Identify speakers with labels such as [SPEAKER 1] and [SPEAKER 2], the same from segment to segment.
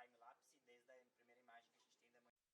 [SPEAKER 1] time-lapse desde a primeira imagem que a gente tem da manhã.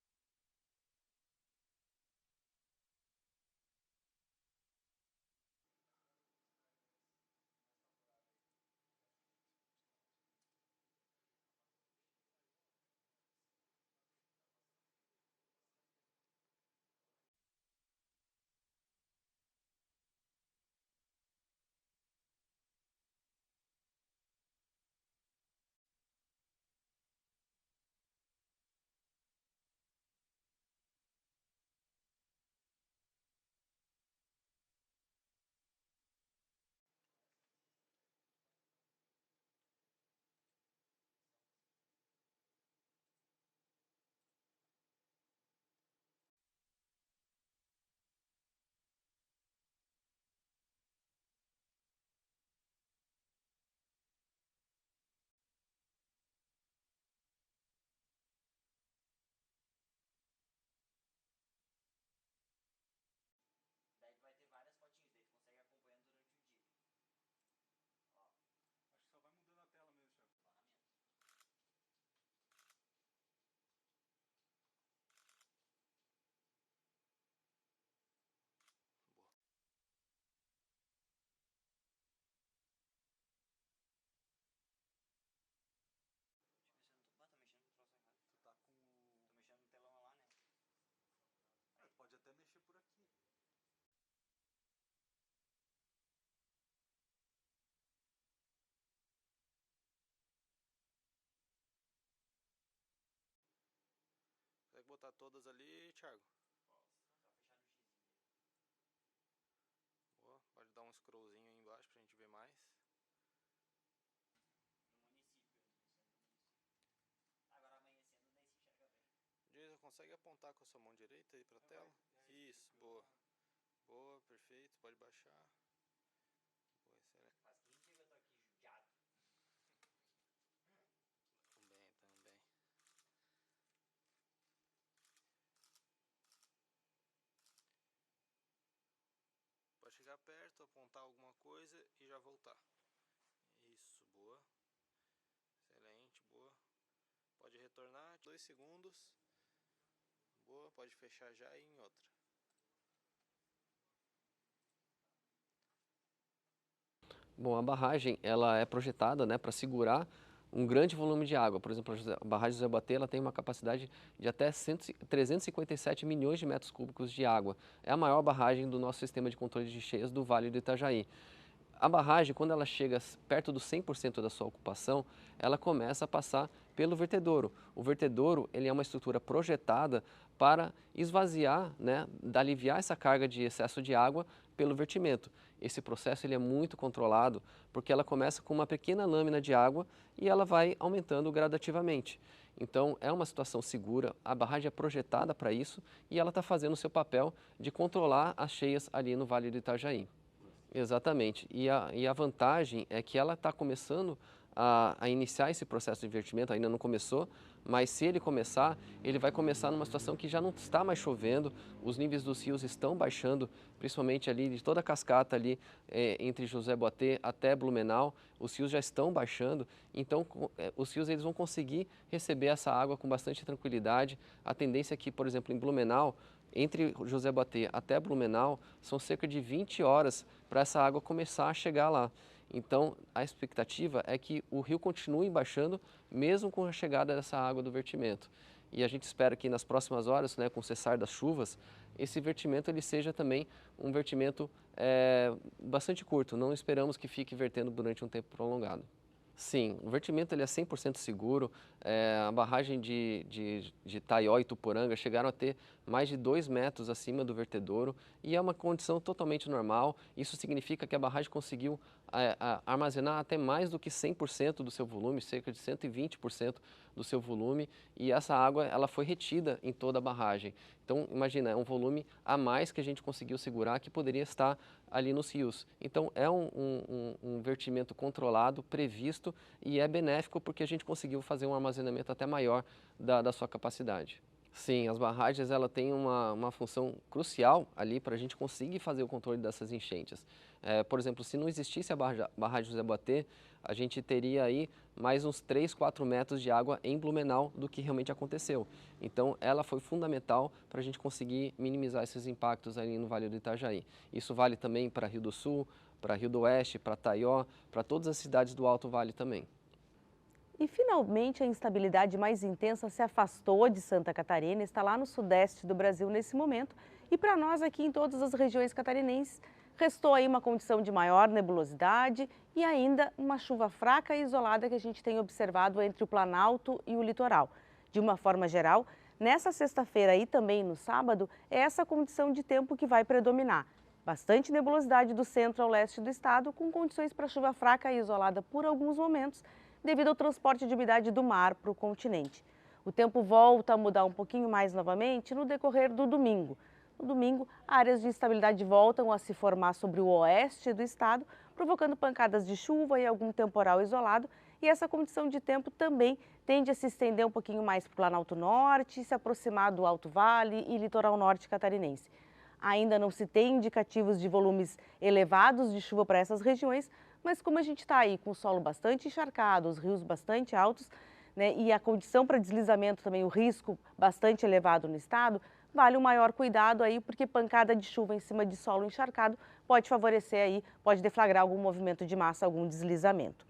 [SPEAKER 1] Daí vai ter várias fotinhas, daí tu consegue acompanhando durante o dia. Ó,
[SPEAKER 2] Acho que só vai mudando a tela mesmo, Thiago.
[SPEAKER 1] barramento.
[SPEAKER 3] Boa.
[SPEAKER 1] Deixa eu ver se eu não tô... Ah, tô mexendo no troço errado.
[SPEAKER 2] Tu tá com o...
[SPEAKER 1] Tô mexendo no telão lá, né?
[SPEAKER 2] Pode até mexer por aqui.
[SPEAKER 3] Consegue botar todas ali, Thiago?
[SPEAKER 1] Posso. Só fechar no xizinho dele.
[SPEAKER 3] Boa. Pode dar um scrollzinho aí embaixo pra gente ver mais.
[SPEAKER 1] No município, no centro do município. Agora amanhecendo, daí se enxerga bem.
[SPEAKER 3] Jason, consegue apontar com a sua mão direita aí pra tela? Isso, boa. Boa, perfeito. Pode baixar. Boa, excelente.
[SPEAKER 1] Faz 15 dias que eu tô aqui judiado.
[SPEAKER 3] Também, também. Pode chegar perto, apontar alguma coisa e já voltar. Isso, boa. Excelente, boa. Pode retornar, 2 segundos. Boa, pode fechar já e em outra. Bom, a barragem ela é projetada, né, para segurar um grande volume de água. Por exemplo, a barragem José Batê ela tem uma capacidade de até 357 milhões de metros cúbicos de água. É a maior barragem do nosso sistema de controle de cheias do Vale do Itajaí. A barragem, quando ela chega perto dos 100% da sua ocupação, ela começa a passar pelo vertedouro. O vertedouro ele é uma estrutura projetada para esvaziar, né, aliviar essa carga de excesso de água pelo vertimento. Esse processo ele é muito controlado porque ela começa com uma pequena lâmina de água e ela vai aumentando gradativamente. Então é uma situação segura, a barragem é projetada para isso e ela está fazendo o seu papel de controlar as cheias ali no Vale do Itajaí. Exatamente. E a vantagem é que ela está começando a iniciar esse processo de invertimento, ainda não começou, mas se ele começar, ele vai começar numa situação que já não está mais chovendo, os níveis dos rios estão baixando, principalmente ali de toda a cascata ali entre José Boatê até Blumenau, os rios já estão baixando, então os rios eles vão conseguir receber essa água com bastante tranquilidade. A tendência é que, por exemplo, em Blumenau, entre José Boatê até Blumenau, são cerca de 20 horas para essa água começar a chegar lá. Então, a expectativa é que o rio continue baixando, mesmo com a chegada dessa água do vertimento. E a gente espera que nas próximas horas, né, com o cessar das chuvas, esse vertimento ele seja também um vertimento bastante curto. Não esperamos que fique vertendo durante um tempo prolongado. Sim, o vertimento ele é 100% seguro. A barragem de Itaió e Tuporanga chegaram a ter mais de 2 metros acima do vertedouro e é uma condição totalmente normal. Isso significa que a barragem conseguiu armazenar até mais do que 100% do seu volume, cerca de 120% do seu volume, e essa água ela foi retida em toda a barragem. Então, imagina, é um volume a mais que a gente conseguiu segurar que poderia estar ali nos rios. Então, é um vertimento controlado, previsto, e é benéfico porque a gente conseguiu fazer um armazenamento até maior da sua capacidade. Sim, as barragens ela tem uma função crucial ali para a gente conseguir fazer o controle dessas enchentes. Por exemplo, se não existisse a barragem José Boatê, a gente teria aí mais uns 3, 4 metros de água em Blumenau do que realmente aconteceu. Então, ela foi fundamental para a gente conseguir minimizar esses impactos ali no Vale do Itajaí. Isso vale também para Rio do Sul, para Rio do Oeste, para Taió, para todas as cidades do Alto Vale também.
[SPEAKER 4] E finalmente a instabilidade mais intensa se afastou de Santa Catarina, está lá no sudeste do Brasil nesse momento. E para nós aqui em todas as regiões catarinenses, restou aí uma condição de maior nebulosidade e ainda uma chuva fraca e isolada que a gente tem observado entre o Planalto e o litoral. De uma forma geral, nessa sexta-feira e também no sábado, é essa condição de tempo que vai predominar. Bastante nebulosidade do centro ao leste do estado, com condições para chuva fraca e isolada por alguns momentos, devido ao transporte de umidade do mar para o continente. O tempo volta a mudar um pouquinho mais novamente no decorrer do domingo. No domingo, áreas de instabilidade voltam a se formar sobre o oeste do estado, provocando pancadas de chuva e algum temporal isolado. E essa condição de tempo também tende a se estender um pouquinho mais para o Planalto Norte, se aproximar do Alto Vale e litoral norte catarinense. Ainda não se tem indicativos de volumes elevados de chuva para essas regiões, mas como a gente está aí com o solo bastante encharcado, os rios bastante altos, né, e a condição para deslizamento também, o risco bastante elevado no estado, vale um maior cuidado aí, porque pancada de chuva em cima de solo encharcado pode favorecer aí, pode deflagrar algum movimento de massa, algum deslizamento.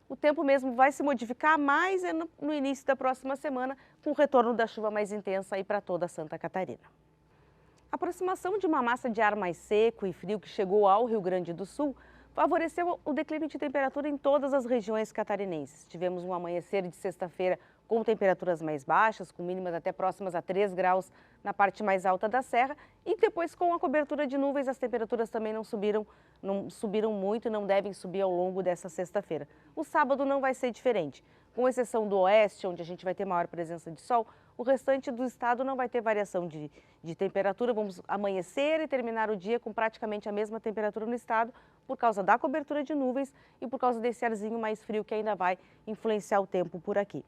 [SPEAKER 4] O tempo mesmo vai se modificar mais no início da próxima semana, com o retorno da chuva mais intensa aí para toda Santa Catarina. A aproximação de uma massa de ar mais seco e frio que chegou ao Rio Grande do Sul favoreceu o declínio de temperatura em todas as regiões catarinenses. Tivemos um amanhecer de sexta-feira com temperaturas mais baixas, com mínimas até próximas a 3 graus na parte mais alta da serra, e depois com a cobertura de nuvens as temperaturas também não subiram muito e não devem subir ao longo dessa sexta-feira. O sábado não vai ser diferente, com exceção do oeste, onde a gente vai ter maior presença de sol, o restante do estado não vai ter variação de temperatura. Vamos amanhecer e terminar o dia com praticamente a mesma temperatura no estado, por causa da cobertura de nuvens e por causa desse arzinho mais frio que ainda vai influenciar o tempo por aqui.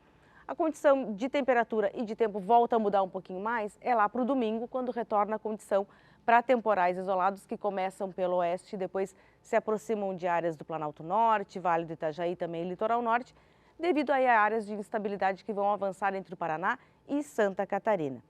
[SPEAKER 4] A condição de temperatura e de tempo volta a mudar um pouquinho mais, é lá para o domingo, quando retorna a condição para temporais isolados que começam pelo oeste e depois se aproximam de áreas do Planalto Norte, Vale do Itajaí também Litoral Norte, devido aí a áreas de instabilidade que vão avançar entre o Paraná e Santa Catarina.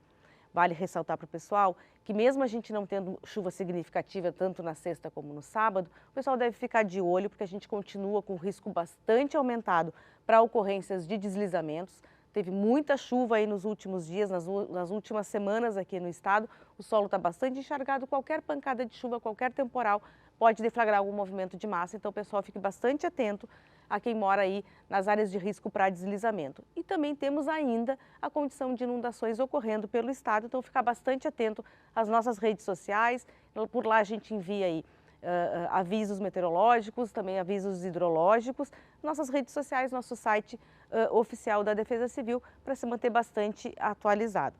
[SPEAKER 4] Vale ressaltar para o pessoal que mesmo a gente não tendo chuva significativa tanto na sexta como no sábado, o pessoal deve ficar de olho porque a gente continua com risco bastante aumentado para ocorrências de deslizamentos. Teve muita chuva aí nos últimos dias, nas últimas semanas aqui no estado. O solo está bastante encharcado, qualquer pancada de chuva, qualquer temporal pode deflagrar algum movimento de massa, então o pessoal fique bastante atento a quem mora aí nas áreas de risco para deslizamento. E também temos ainda a condição de inundações ocorrendo pelo estado, então ficar bastante atento às nossas redes sociais. Por lá a gente envia aí avisos meteorológicos, também avisos hidrológicos, nossas redes sociais, nosso site oficial da Defesa Civil, para se manter bastante atualizado.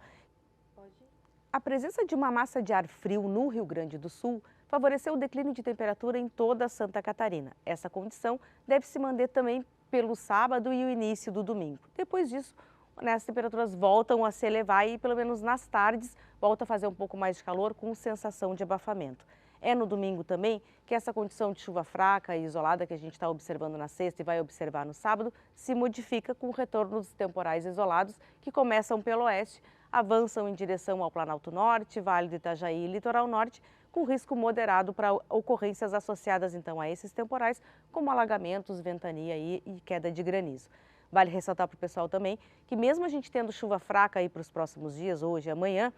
[SPEAKER 4] A presença de uma massa de ar frio no Rio Grande do Sul favoreceu o declínio de temperatura em toda Santa Catarina. Essa condição deve se manter também pelo sábado e o início do domingo. Depois disso, as temperaturas voltam a se elevar e, pelo menos nas tardes, volta a fazer um pouco mais de calor com sensação de abafamento. É no domingo também que essa condição de chuva fraca e isolada que a gente está observando na sexta e vai observar no sábado se modifica com o retorno dos temporais isolados que começam pelo oeste, avançam em direção ao Planalto Norte, Vale do Itajaí e Litoral Norte, com risco moderado para ocorrências associadas então a esses temporais, como alagamentos, ventania e queda de granizo. Vale ressaltar para o pessoal também que mesmo a gente tendo chuva fraca aí para os próximos dias, hoje e amanhã,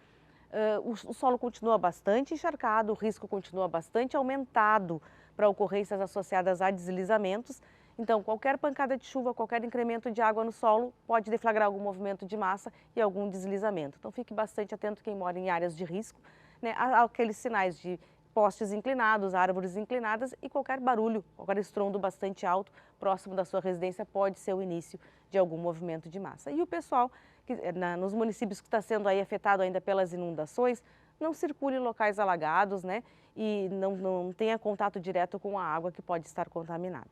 [SPEAKER 4] o solo continua bastante encharcado, o risco continua bastante aumentado para ocorrências associadas a deslizamentos. Então, qualquer pancada de chuva, qualquer incremento de água no solo pode deflagrar algum movimento de massa e algum deslizamento. Então, fique bastante atento quem mora em áreas de risco, né, aqueles sinais de postes inclinados, árvores inclinadas e qualquer barulho, qualquer estrondo bastante alto próximo da sua residência pode ser o início de algum movimento de massa. E o pessoal, nos municípios que está sendo aí afetado ainda pelas inundações, não circule em locais alagados, né, e não tenha contato direto com a água que pode estar contaminada.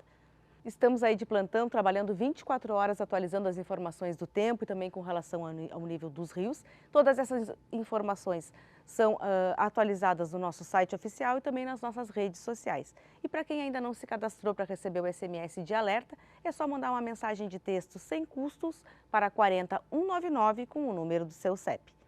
[SPEAKER 4] Estamos aí de plantão, trabalhando 24 horas, atualizando as informações do tempo e também com relação ao nível dos rios. Todas essas informações são atualizadas no nosso site oficial e também nas nossas redes sociais. E para quem ainda não se cadastrou para receber o SMS de alerta, é só mandar uma mensagem de texto sem custos para 40199 com o número do seu CEP.